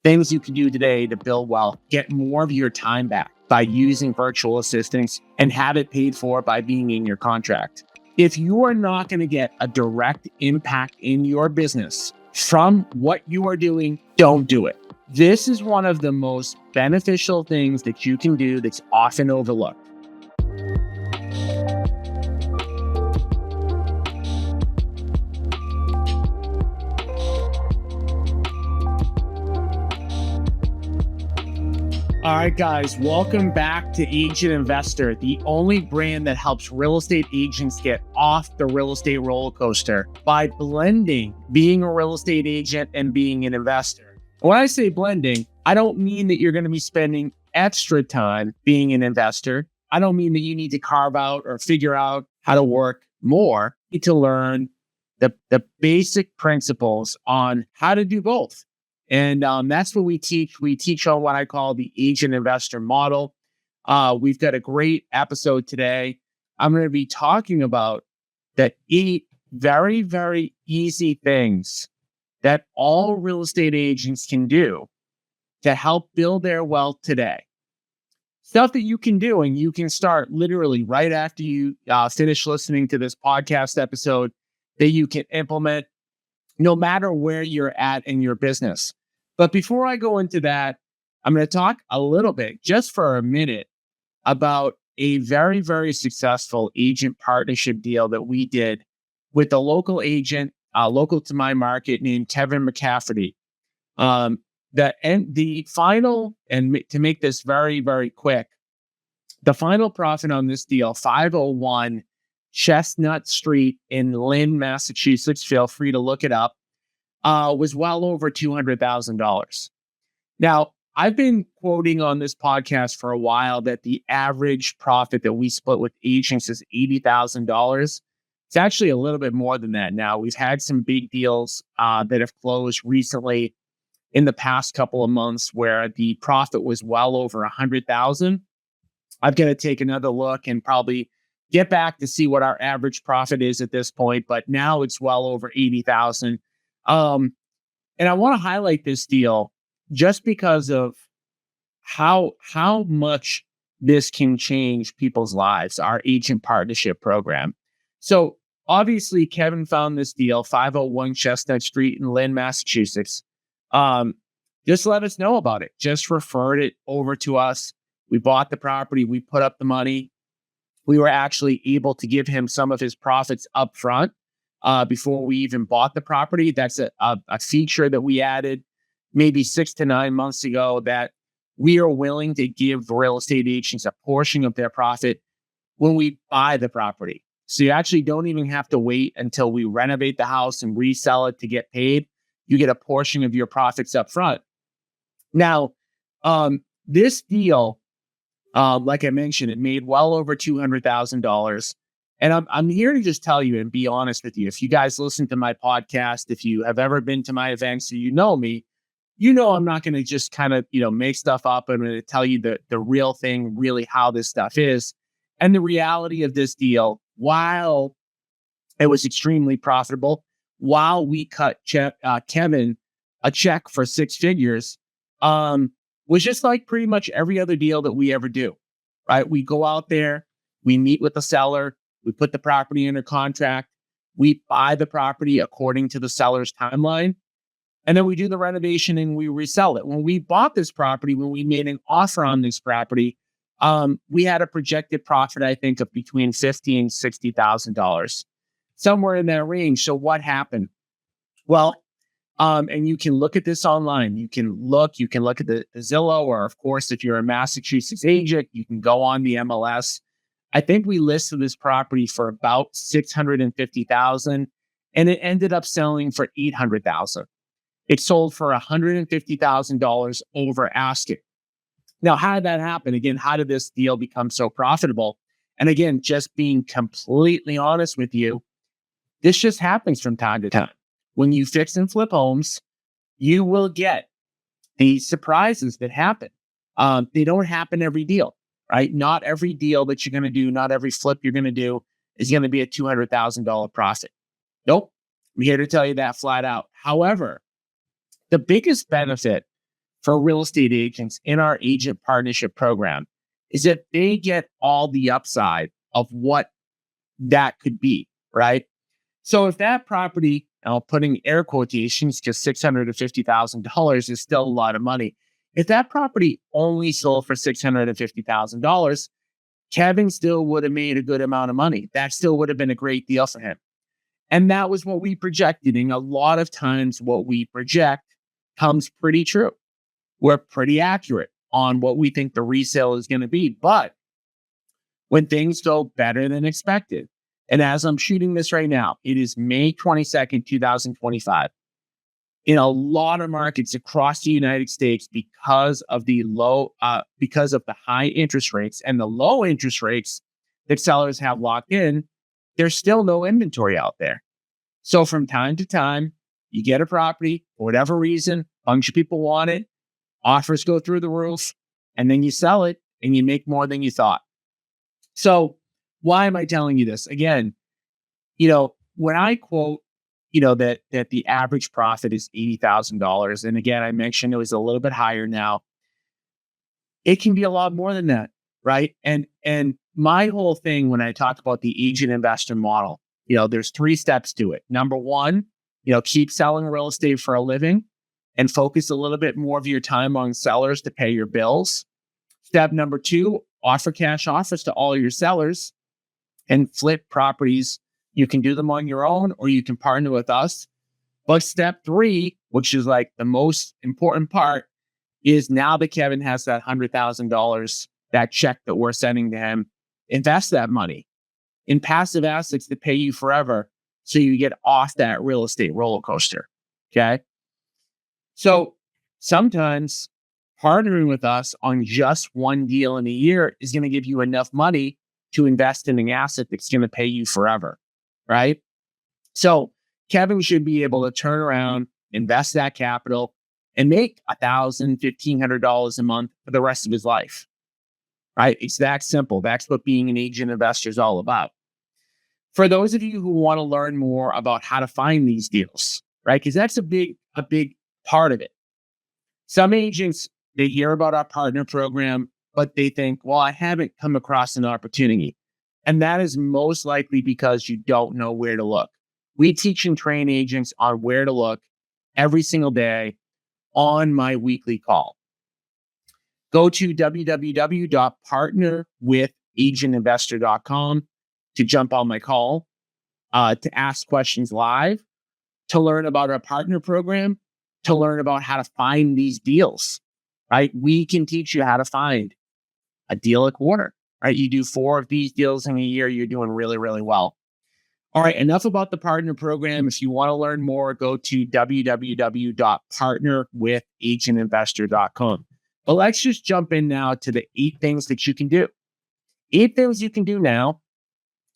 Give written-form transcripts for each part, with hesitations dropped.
Things you can do today to build wealth, get more of your time back by using virtual assistants and have it paid for by being in your contract. If you are not going to get a direct impact in your business from what you are doing, don't do it. This is one of the most beneficial things that you can do that's often overlooked. All right, guys, welcome back to Agent Investor, the only brand that helps real estate agents get off the real estate roller coaster by blending being a real estate agent and being an investor. When I say blending, I don't mean that you're going to be spending extra time being an investor. I don't mean that you need to carve out or figure out how to work more. You need to learn the basic principles on how to do both. And that's what we teach. We teach on what I call the agent investor model. We've got a great episode today. I'm going to be talking about the 8 very, very easy things that all real estate agents can do to help build their wealth today. Stuff that you can do, and you can start literally right after you finish listening to this podcast episode, that you can implement no matter where you're at in your business. But before I go into that, I'm going to talk a little bit, just for a minute, about a very, very successful agent partnership deal that we did with a local agent, local to my market, named Kevin McCafferty. The final, and to make this very, very quick, the final profit on this deal, 501 Chestnut Street in Lynn, Massachusetts, feel free to look it up, was well over $200,000. Now, I've been quoting on this podcast for a while that the average profit that we split with agents is $80,000. It's actually a little bit more than that now. We've had some big deals that have closed recently in the past couple of months where the profit was well over $100,000. I've got to take another look and probably get back to see what our average profit is at this point, but now it's well over $80,000. And I want to highlight this deal just because of how much this can change people's lives, our agent partnership program. So obviously, Kevin found this deal, 501 Chestnut Street in Lynn, Massachusetts. Just let us know about it. Just referred it over to us. We bought the property. We put up the money. We were actually able to give him some of his profits up front. Before we even bought the property. That's a feature that we added maybe 6 to 9 months ago, that we are willing to give real estate agents a portion of their profit when we buy the property. So you actually don't even have to wait until we renovate the house and resell it to get paid. You get a portion of your profits up front. Now, this deal, like I mentioned, it made well over $200,000. And I'm here to just tell you and be honest with you. If you guys listen to my podcast, if you have ever been to my events, or you know me, you know I'm not going to just kind of, make stuff up. I'm going to tell you the real thing, really how this stuff is. And the reality of this deal, while it was extremely profitable, while we cut Kevin a check for 6 figures, was just like pretty much every other deal that we ever do, right? We go out there, we meet with the seller, we put the property under contract. We buy the property according to the seller's timeline. And then we do the renovation and we resell it. When we bought this property, when we made an offer on this property, we had a projected profit, I think, of between $50,000 and $60,000, somewhere in that range. So what happened? Well, and you can look at this online. You can look at the Zillow, or of course, if you're a Massachusetts agent, you can go on the MLS. I think we listed this property for about $650,000, and it ended up selling for $800,000. It sold for $150,000 over asking. Now, how did that happen? Again, how did this deal become so profitable? And again, just being completely honest with you, this just happens from time to time. When you fix and flip homes, you will get these surprises that happen. They don't happen every deal. Right? Not every deal that you're going to do, not every flip you're going to do is going to be a $200,000 profit. Nope. I'm here to tell you that flat out. However, the biggest benefit for real estate agents in our agent partnership program is that they get all the upside of what that could be, right? So if that property, I'll put in air quotations because $650,000 is still a lot of money. If that property only sold for $650,000, Kevin still would have made a good amount of money. That still would have been a great deal for him. And that was what we projected. And a lot of times what we project comes pretty true. We're pretty accurate on what we think the resale is going to be. But when things go better than expected, and as I'm shooting this right now, it is May 22nd, 2025. In a lot of markets across the United States, because of the high interest rates and the low interest rates that sellers have locked in, there's still no inventory out there. So from time to time, you get a property for whatever reason, a bunch of people want it, offers go through the roof, and then you sell it and you make more than you thought. So why am I telling you this? Again, when I quote, that the average profit is $80,000, and again, I mentioned it was a little bit higher now. It can be a lot more than that, right? And my whole thing when I talk about the agent investor model, there's 3 steps to it. Number 1, keep selling real estate for a living and focus a little bit more of your time on sellers to pay your bills. Step number 2, offer cash offers to all your sellers and flip properties. You can do them on your own or you can partner with us. But step 3, which is like the most important part, is now that Kevin has that $100,000, that check that we're sending to him, invest that money in passive assets that pay you forever so you get off that real estate roller coaster. Okay. So sometimes partnering with us on just one deal in a year is going to give you enough money to invest in an asset that's going to pay you forever. Right. So Kevin should be able to turn around, invest that capital, and make $1,000, $1,500 a month for the rest of his life. Right. It's that simple. That's what being an agent investor is all about. For those of you who want to learn more about how to find these deals, right? Because that's a big part of it. Some agents, they hear about our partner program, but they think, well, I haven't come across an opportunity. And that is most likely because you don't know where to look. We teach and train agents on where to look every single day on my weekly call. Go to www.partnerwithagentinvestor.com to jump on my call, to ask questions live, to learn about our partner program, to learn about how to find these deals, right? We can teach you how to find a deal a quarter, right? You do 4 of these deals in a year, you're doing really, really well. All right, enough about the partner program. If you want to learn more, go to www.partnerwithagentinvestor.com. But let's just jump in now to the 8 things that you can do. 8 things you can do now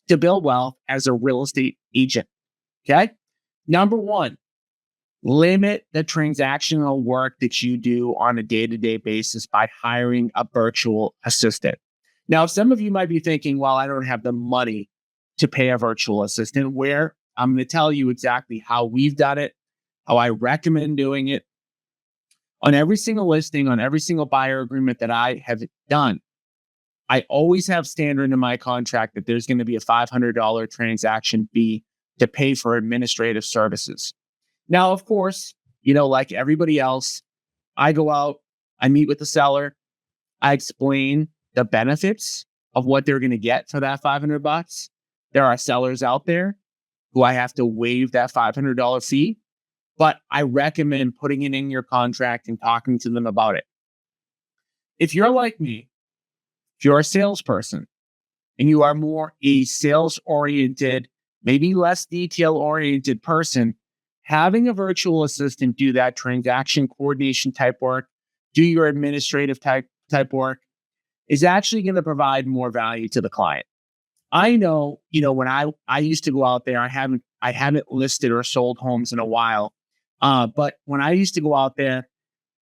to build wealth as a real estate agent. Okay. Number 1, limit the transactional work that you do on a day-to-day basis by hiring a virtual assistant. Now, some of you might be thinking, well, I don't have the money to pay a virtual assistant. Where I'm going to tell you exactly how we've done it, how I recommend doing it. On every single listing, on every single buyer agreement that I have done, I always have standard in my contract that there's going to be a $500 transaction fee to pay for administrative services. Now, of course, like everybody else, I go out, I meet with the seller, I explain the benefits of what they're going to get for that $500. There are sellers out there who I have to waive that $500 fee, but I recommend putting it in your contract and talking to them about it. If you're like me, if you're a salesperson and you are more a sales-oriented, maybe less detail-oriented person, having a virtual assistant do that transaction coordination type work, do your administrative type work, is actually going to provide more value to the client. I know, when I used to go out there, I haven't listed or sold homes in a while. But when I used to go out there,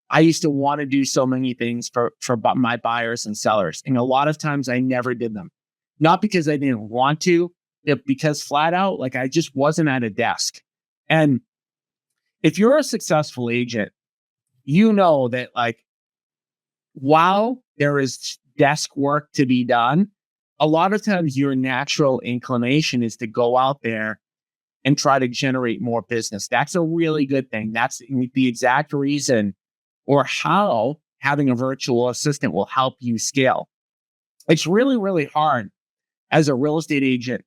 I used to want to do so many things for my buyers and sellers. And a lot of times I never did them. Not because I didn't want to, but because flat out, like I just wasn't at a desk. And if you're a successful agent, you know that like while there is desk work to be done, a lot of times your natural inclination is to go out there and try to generate more business. That's a really good thing. That's the exact reason or how having a virtual assistant will help you scale. It's really, really hard as a real estate agent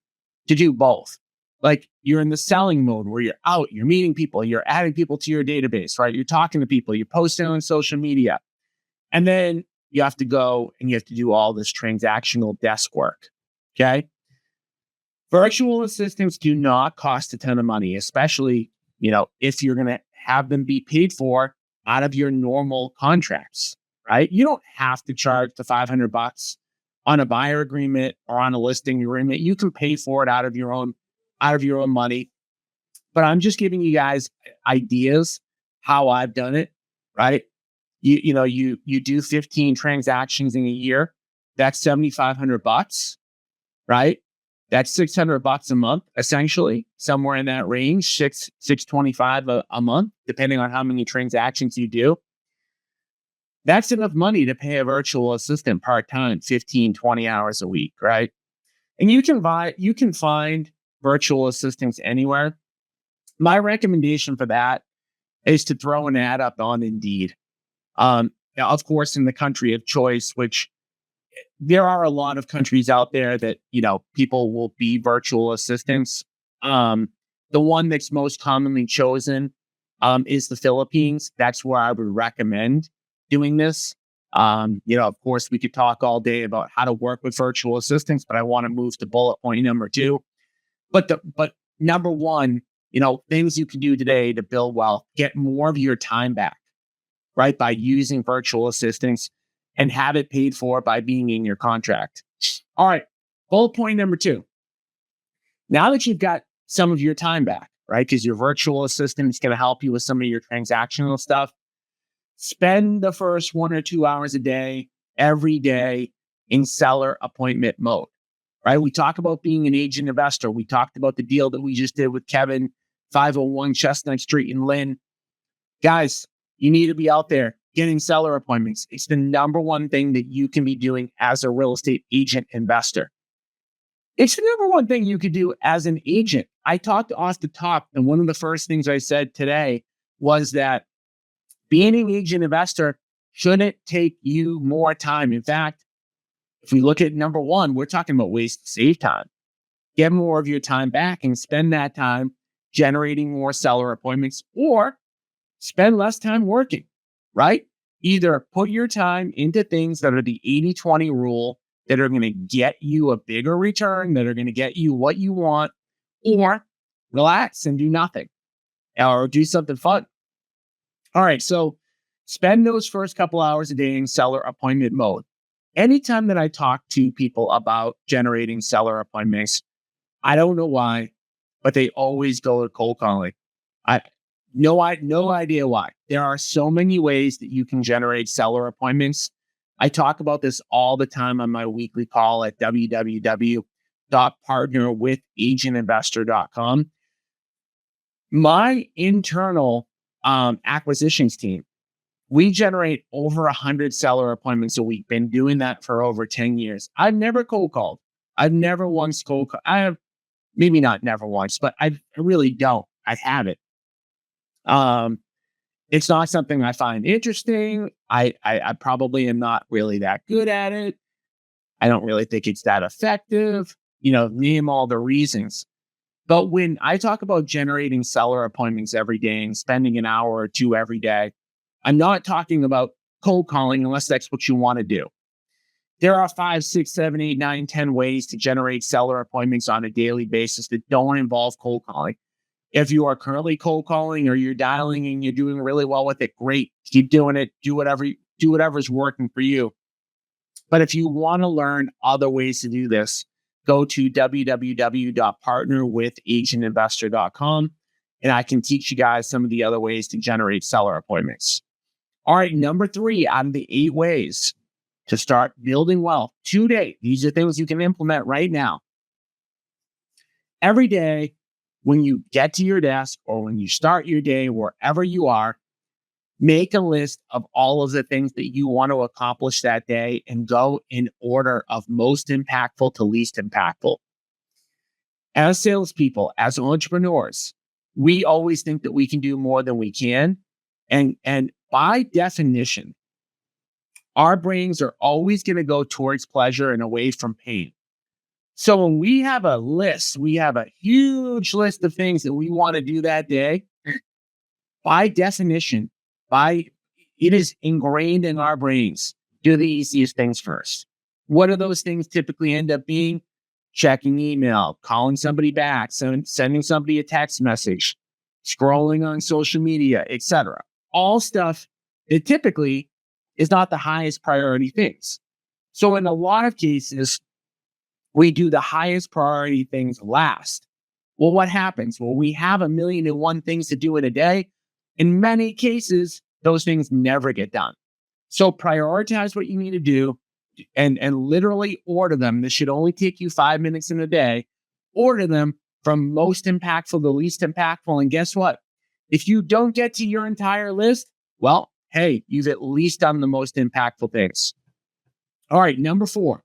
to do both. Like you're in the selling mode where you're out, you're meeting people, you're adding people to your database, right? You're talking to people, you're posting on social media. And then you have to go and you have to do all this transactional desk work. Okay. Virtual assistants do not cost a ton of money, especially, if you're going to have them be paid for out of your normal contracts, right? You don't have to charge the $500 on a buyer agreement or on a listing agreement. You can pay for it out of your own money. But I'm just giving you guys ideas how I've done it, right? You do 15 transactions in a year. That's $7,500, right? That's $600 a month, essentially, somewhere in that range, 625 a month, depending on how many transactions you do. That's enough money to pay a virtual assistant part-time, 15, 20 hours a week, right? And you can find virtual assistants anywhere. My recommendation for that is to throw an ad up on Indeed. Now, of course, in the country of choice, which there are a lot of countries out there that, people will be virtual assistants. The one that's most commonly chosen is the Philippines. That's where I would recommend doing this. Of course, we could talk all day about how to work with virtual assistants, but I want to move to bullet point number 2. But number 1, things you can do today to build wealth, get more of your time back, right? By using virtual assistants and have it paid for by being in your contract. All right. Bullet point number 2. Now that you've got some of your time back, right? Because your virtual assistant is going to help you with some of your transactional stuff. Spend the first 1 or 2 hours a day, every day in seller appointment mode, right? We talk about being an agent investor. We talked about the deal that we just did with Kevin, 501 Chestnut Street in Lynn. Guys, you need to be out there getting seller appointments. It's the number one thing that you can be doing as a real estate agent investor. It's the number one thing you could do as an agent. I talked off the top, and one of the first things I said today was that being an agent investor shouldn't take you more time. In fact, if we look at number 1, we're talking about ways to save time. Get more of your time back and spend that time generating more seller appointments, or spend less time working, right? Either put your time into things that are the 80-20 rule that are going to get you a bigger return, that are going to get you what you want, or relax and do nothing or do something fun. All right. So spend those first couple hours a day in seller appointment mode. Anytime that I talk to people about generating seller appointments, I don't know why, but they always go to cold calling. No idea why. There are so many ways that you can generate seller appointments. I talk about this all the time on my weekly call at www.partnerwithagentinvestor.com. My internal acquisitions team, we generate over 100 seller appointments a week. Been doing that for over 10 years. I've never cold called. I've never once cold called. I have, maybe not never once, but I really don't. I haven't. It's not something I find interesting. I probably am not really that good at it. I don't really think it's that effective. Name all the reasons. But when I talk about generating seller appointments every day and spending an hour or 2 every day, I'm not talking about cold calling unless that's what you want to do. There are 5, 6, 7, 8, 9, 10 ways to generate seller appointments on a daily basis that don't involve cold calling. If you are currently cold calling or you're dialing and you're doing really well with it, great. Keep doing it. Do whatever's working for you. But if you want to learn other ways to do this, go to www.partnerwithagentinvestor.com and I can teach you guys some of the other ways to generate seller appointments. All right, number 3 out of the 8 ways to start building wealth today. These are things you can implement right now. Every day, when you get to your desk or when you start your day, wherever you are, Make a list of all of the things that you want to accomplish that day and go in order of most impactful to least impactful. As salespeople, as entrepreneurs, we always think that we can do more than we can. And by definition, our brains are always going to go towards pleasure and away from pain. So when we have a list, we have a huge list of things that we want to do that day. By definition, by it is ingrained in our brains, do the easiest things first. What do those things typically end up being? Checking email, calling somebody back, sending somebody a text message, scrolling on social media, etc. All stuff that typically is not the highest priority things. So in a lot of cases, we do the highest priority things last. Well, what happens? Well, we have 1,000,001 things to do in a day. In many cases, those things never get done. So prioritize what you need to do and literally order them. This should only take you 5 minutes in a day. Order them from most impactful to least impactful. And guess what? If you don't get to your entire list, well, hey, you've at least done the most impactful things. All right, number 4,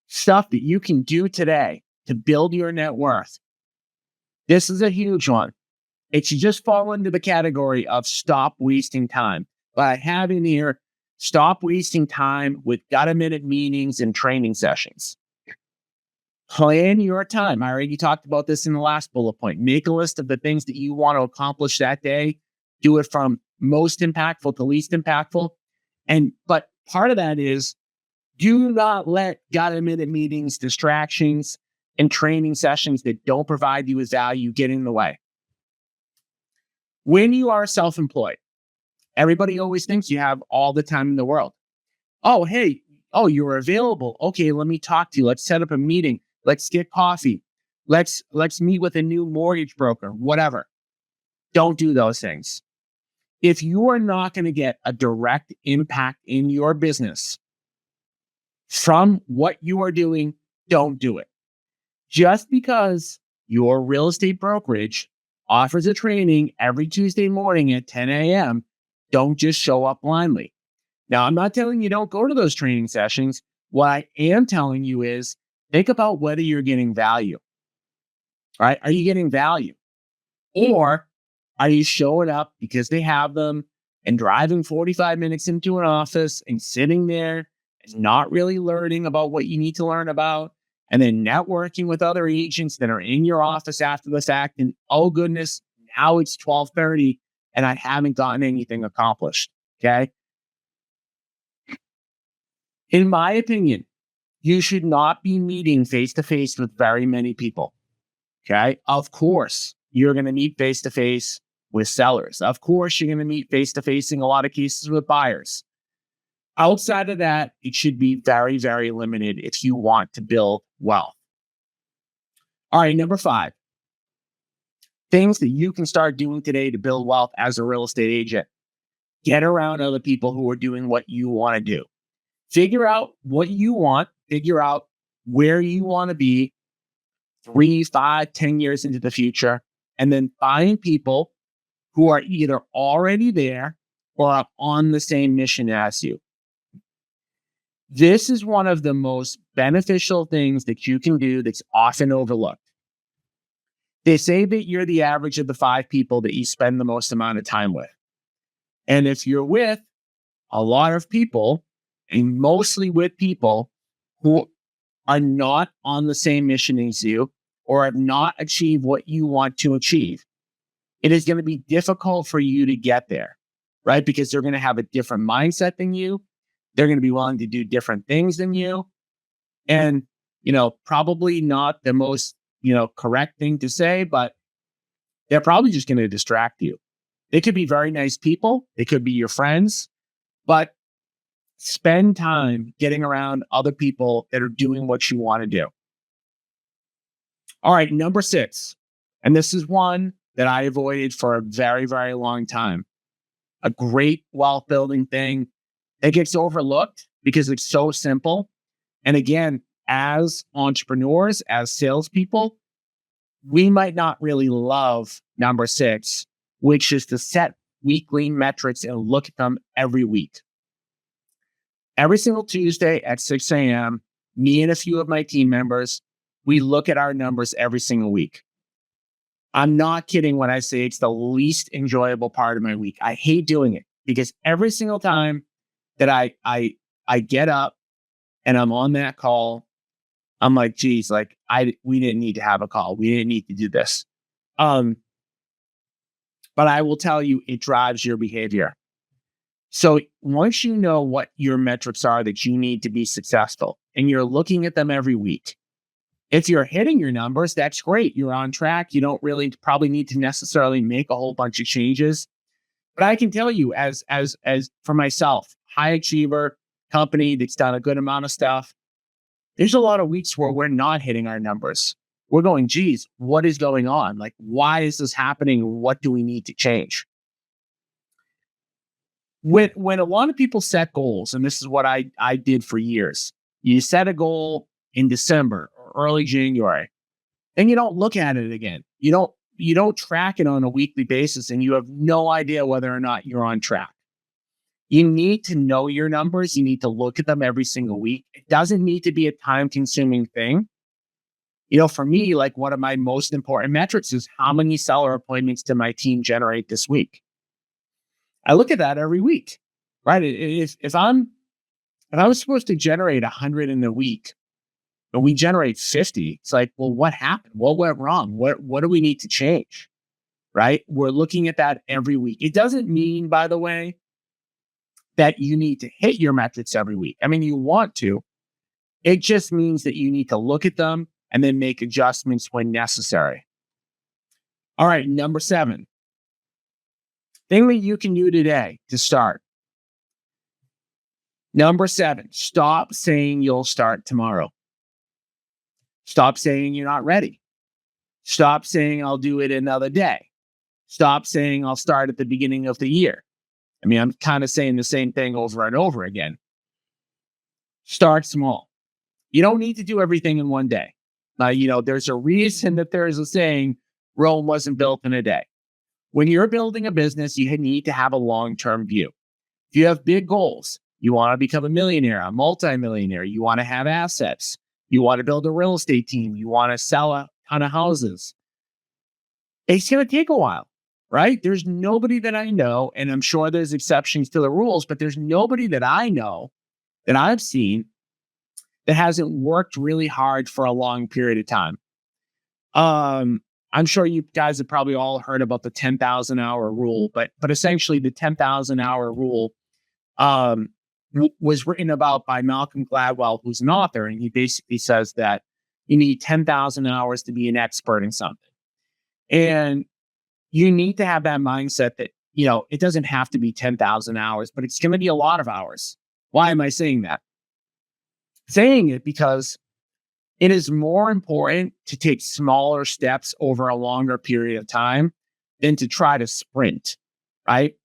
stuff that you can do today to build your net worth. This is a huge one. It should just fall into the category of stop wasting time. But I have in here, stop wasting time with gut-a-minute meetings and training sessions. Plan your time. I already talked about this in the last bullet point. Make a list of the things that you want to accomplish that day. Do it from most impactful to least impactful. But part of that is, do not let gut-a-minute meetings, distractions, and training sessions that don't provide you with value get in the way. When you are self-employed, everybody always thinks you have all the time in the world. Oh, hey, you're available. Okay, let me talk to you. Let's set up a meeting. Let's get coffee. Let's meet with a new mortgage broker, whatever. Don't do those things. If you are not going to get a direct impact in your business from what you are doing, don't do it. Just because your real estate brokerage offers a training every Tuesday morning at 10 a.m., don't just show up blindly. Now, I'm not telling you don't go to those training sessions. What I am telling you is think about whether you're getting value. All right? Are you getting value? Or are you showing up because they have them and driving 45 minutes into an office and sitting there and not really learning about what you need to learn about, and then networking with other agents that are in your office after the fact, and oh goodness, now it's 12:30 and I haven't gotten anything accomplished, okay? In my opinion, you should not be meeting face-to-face with very many people, okay? Of course, you're going to meet face-to-face with sellers. Of course, you're going to meet face-to-face in a lot of cases with buyers. Outside of that, it should be very, very limited if you want to build wealth. All right, number 5, things that you can start doing today to build wealth as a real estate agent. Get around other people who are doing what you want to do. Figure out what you want, figure out where you want to be 3, 5, 10 years into the future, and then find people who are either already there or are on the same mission as you. This is one of the most beneficial things that you can do that's often overlooked. They say that you're the average of the 5 people that you spend the most amount of time with. And if you're with a lot of people, and mostly with people who are not on the same mission as you or have not achieved what you want to achieve, it is going to be difficult for you to get there, right? Because they're going to have a different mindset than you. They're going to be willing to do different things than you. And, probably not the most, correct thing to say, but they're probably just going to distract you. They could be very nice people. They could be your friends, but spend time getting around other people that are doing what you want to do. All right, number 6. And this is one that I avoided for a very, very long time. A great wealth building thing. It gets overlooked because it's so simple. And again, as entrepreneurs, as salespeople, we might not really love number 6, which is to set weekly metrics and look at them every week. Every single Tuesday at 6 a.m., me and a few of my team members, we look at our numbers every single week. I'm not kidding when I say it's the least enjoyable part of my week. I hate doing it because every single time that I get up and I'm on that call, I'm like, geez, like we didn't need to have a call. We didn't need to do this. But I will tell you, it drives your behavior. So once you know what your metrics are that you need to be successful and you're looking at them every week, if you're hitting your numbers, that's great. You're on track. You don't really probably need to necessarily make a whole bunch of changes. But I can tell you as for myself, high achiever company that's done a good amount of stuff, there's a lot of weeks where we're not hitting our numbers. We're going, geez, what is going on? Like, why is this happening? What do we need to change? When a lot of people set goals, and this is what I did for years, you set a goal in December or early January, then you don't look at it again. You don't track it on a weekly basis, and you have no idea whether or not you're on track. You need to know your numbers. You need to look at them every single week. It doesn't need to be a time-consuming thing. For me, like one of my most important metrics is how many seller appointments did my team generate this week? I look at that every week, right? If I was supposed to generate 100 in a week, but we generate 50, it's like, well, what happened? What went wrong? What do we need to change? Right? We're looking at that every week. It doesn't mean, by the way, that you need to hit your metrics every week. I mean, you want to. It just means that you need to look at them and then make adjustments when necessary. All right, number 7. Thing that you can do today to start. Number 7, stop saying you'll start tomorrow. Stop saying you're not ready. Stop saying I'll do it another day. Stop saying I'll start at the beginning of the year. I mean, I'm kind of saying the same thing over and over again. Start small. You don't need to do everything in one day. There's a reason that there's a saying, Rome wasn't built in a day. When you're building a business, you need to have a long-term view. If you have big goals, you want to become a millionaire, a multimillionaire, you want to have assets, you want to build a real estate team, you want to sell a ton of houses, it's going to take a while, right? There's nobody that I know, and I'm sure there's exceptions to the rules, but there's nobody that I know that I've seen that hasn't worked really hard for a long period of time. I'm sure you guys have probably all heard about the 10,000 hour rule, but essentially the 10,000 hour rule was written about by Malcolm Gladwell, who's an author, and he basically says that you need 10,000 hours to be an expert in something. And you need to have that mindset that, it doesn't have to be 10,000 hours, but it's going to be a lot of hours. Why am I saying that? Saying it because it is more important to take smaller steps over a longer period of time than to try to sprint, right?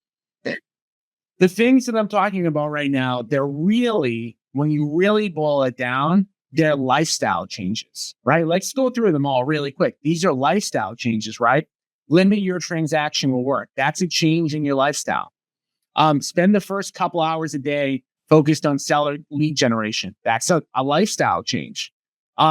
The things that I'm talking about right now, they're really, when you really boil it down, they're lifestyle changes, right? Let's go through them all really quick. These are lifestyle changes, right? Limit your transactional work. That's a change in your lifestyle. Spend the first couple hours a day focused on seller lead generation. That's a lifestyle change.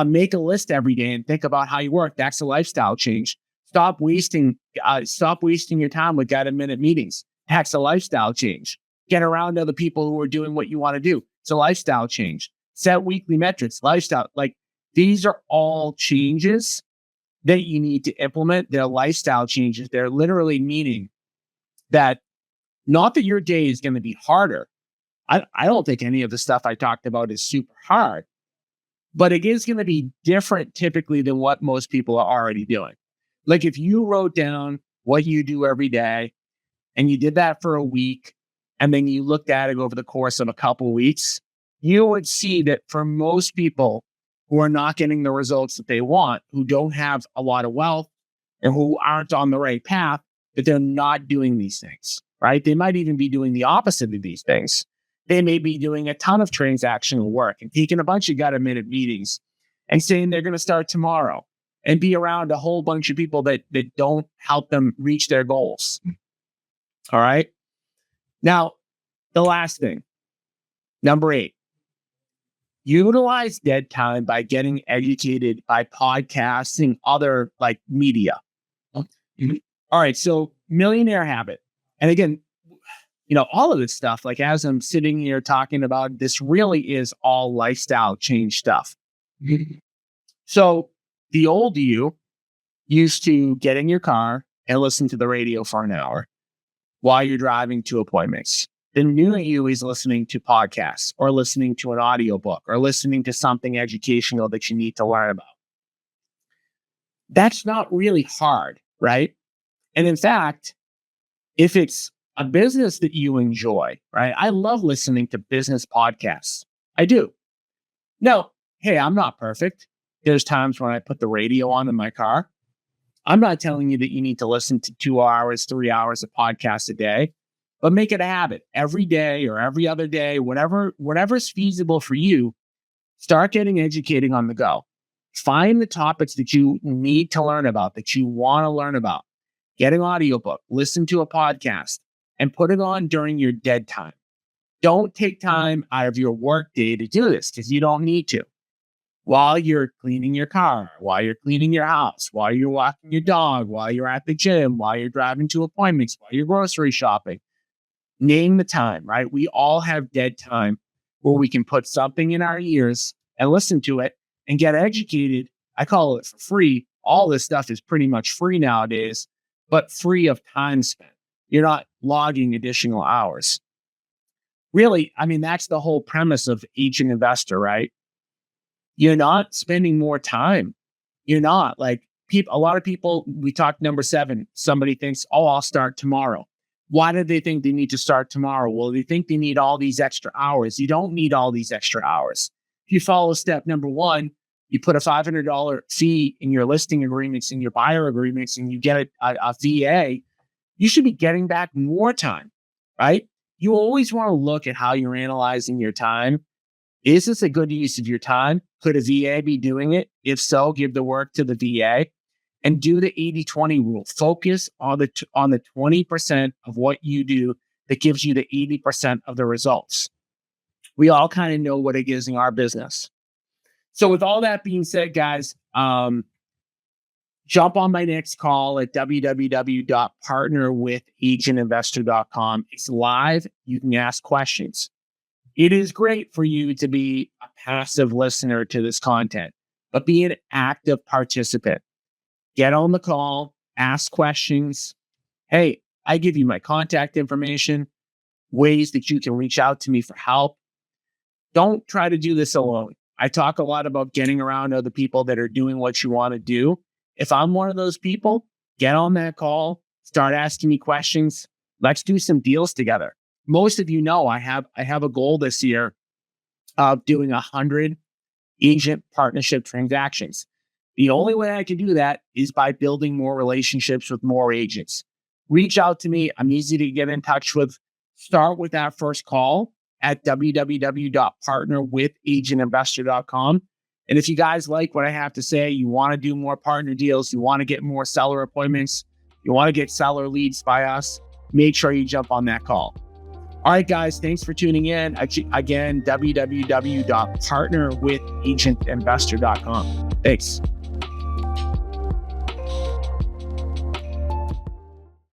Make a list every day and think about how you work. That's a lifestyle change. Stop wasting your time with guided minute meetings. That's a lifestyle change. Get around other people who are doing what you want to do. It's a lifestyle change. Set weekly metrics, lifestyle. Like, these are all changes that you need to implement. They're lifestyle changes. They're literally meaning that not that your day is going to be harder. I don't think any of the stuff I talked about is super hard, but it is going to be different typically than what most people are already doing. Like, if you wrote down what you do every day and you did that for a week, and then you looked at it over the course of a couple of weeks, you would see that for most people who are not getting the results that they want, who don't have a lot of wealth and who aren't on the right path, that they're not doing these things, right? They might even be doing the opposite of these things. They may be doing a ton of transactional work and taking a bunch of guided-minute meetings and saying they're going to start tomorrow and be around a whole bunch of people that don't help them reach their goals. All right. Now, the last thing, number 8, utilize dead time by getting educated by podcasting, other like media. Mhm. All right. So, millionaire habit. And again, all of this stuff, like as I'm sitting here talking about, this really is all lifestyle change stuff. Mhm. So, the old you used to get in your car and listen to the radio for an hour while you're driving to appointments. The new you is listening to podcasts or listening to an audiobook or listening to something educational that you need to learn about. That's not really hard, right? And in fact, if it's a business that you enjoy, right? I love listening to business podcasts. I do. Now, hey, I'm not perfect. There's times when I put the radio on in my car. I'm not telling you that you need to listen to 2 hours, 3 hours of podcasts a day, but make it a habit every day or every other day, whatever's feasible for you. Start getting educating on the go. Find the topics that you need to learn about, that you want to learn about. Get an audiobook, listen to a podcast, and put it on during your dead time. Don't take time out of your work day to do this because you don't need to. While you're cleaning your car, while you're cleaning your house, while you're walking your dog, while you're at the gym, while you're driving to appointments, while you're grocery shopping, name the time, right? We all have dead time where we can put something in our ears and listen to it and get educated. I call it for free. All this stuff is pretty much free nowadays, but free of time spent. You're not logging additional hours. Really, I mean, that's the whole premise of Agent Investor, right? You're not spending more time. You're not like a lot of people, we talked number 7. Somebody thinks, oh, I'll start tomorrow. Why do they think they need to start tomorrow? Well, they think they need all these extra hours. You don't need all these extra hours. If you follow step number 1, you put a $500 fee in your listing agreements, in your buyer agreements, and you get a VA, you should be getting back more time, right? You always want to look at how you're analyzing your time. Is this a good use of your time? Could a VA be doing it? If so, give the work to the VA and do the 80-20 rule. Focus on the 20% of what you do that gives you the 80% of the results. We all kind of know what it is in our business. So with all that being said, guys, jump on my next call at www.partnerwithagentinvestor.com. It's live. You can ask questions. It is great for you to be a passive listener to this content, but be an active participant. Get on the call, ask questions. Hey, I give you my contact information, ways that you can reach out to me for help. Don't try to do this alone. I talk a lot about getting around other people that are doing what you want to do. If I'm one of those people, get on that call, start asking me questions. Let's do some deals together. Most of you know I have a goal this year of doing 100 agent partnership transactions. The only way I can do that is by building more relationships with more agents. Reach out to me. I'm easy to get in touch with. Start with that first call at www.partnerwithagentinvestor.com. And if you guys like what I have to say, you want to do more partner deals, you want to get more seller appointments, you want to get seller leads by us, make sure you jump on that call. All right, guys, thanks for tuning in. Again, www.partnerwithagentinvestor.com. Thanks.